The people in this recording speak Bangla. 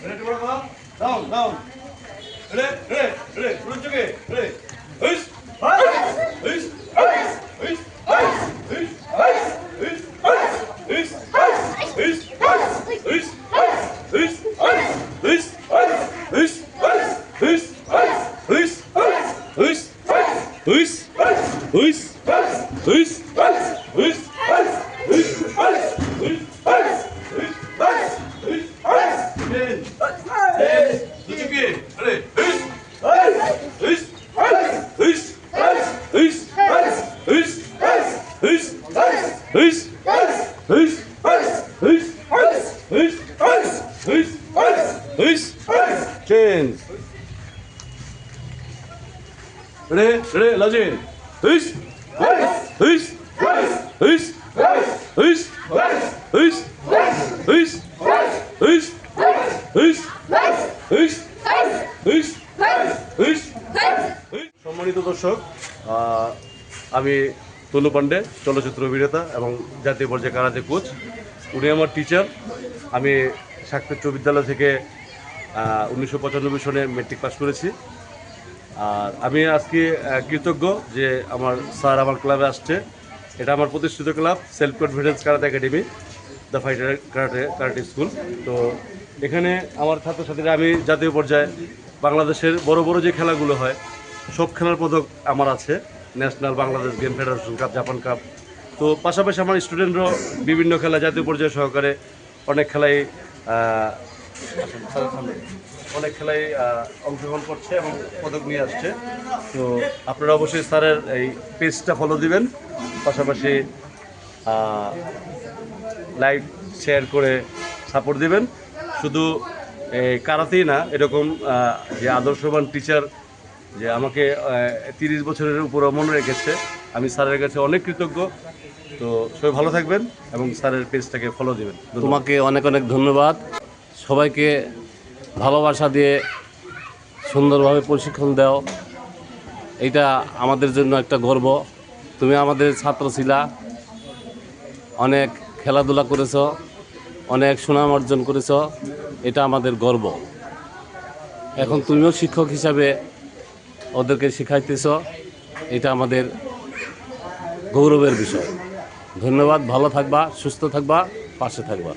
Ready, down, down. Ready. 오른쪽에. Ready. 으이스. 으이스. 으이스. Change. Ready, Lajin. Hush. Hush. Hush. Hush. Hush. Hush. Hush. Hush. Hush. Hush. সম্মানিত দর্শক, আমি তনু পান্ডে, চলচ্চিত্র অভিনেতা এবং জাতীয় পর্যায়ে কারাতে কোচ। উনি আমার টিচার। আমি শাক্ত উচ্চ বিদ্যালয় থেকে 1995 সনে মেট্রিক পাস করেছি। আর আমি আজকে কৃতজ্ঞ যে আমার স্যার আমার ক্লাবে আসছে। এটা আমার প্রতিষ্ঠিত club, self confidence karate academy, the fighter karate school. তো এখানে আমার ছাত্রছাত্রীরা, আমি জাতীয় পর্যায়ে বাংলাদেশের বড় বড় যে খেলাগুলো হয় সব খেলার পদক আমার আছে, national, Bangladesh game federation cup, Japan cup. তো পাশাপাশি আমার স্টুডেন্টরাও বিভিন্ন খেলা জাতীয় পর্যায়ে সহকারে অনেক খেলায় অংশগ্রহণ করছে এবং পদক নিয়ে আসছে। তো আপনারা অবশ্যই স্যারের এই পেজটা ফলো দিবেন, পাশাপাশি লাইক শেয়ার করে সাপোর্ট দিবেন। শুধু কারাতেই না, এরকম যে আদর্শবান টিচার যে আমাকে 30 বছরের উপরে মনে রেখেছে, আমি স্যারের কাছে অনেক কৃতজ্ঞ। তো সবাই ভালো থাকবেন এবং স্যারের পেজটাকে ফলো দিবেন। তোমাকে অনেক অনেক ধন্যবাদ। সবাইকে ভালোবাসা দিয়ে সুন্দরভাবে প্রশিক্ষণ দাও, এটা আমাদের জন্য একটা গর্ব। তুমি আমাদের ছাত্র ছিলা, অনেক খেলাধুলা করেছ, অনেক সুনাম অর্জন করেছ, এটা আমাদের গর্ব। এখন তুমিও শিক্ষক হিসাবে ওদেরকে শিখাইতেছ, এটা আমাদের গৌরবের বিষয়। ধন্যবাদ, ভালো থাকবা, সুস্থ থাকবা, পাশে থাকবা।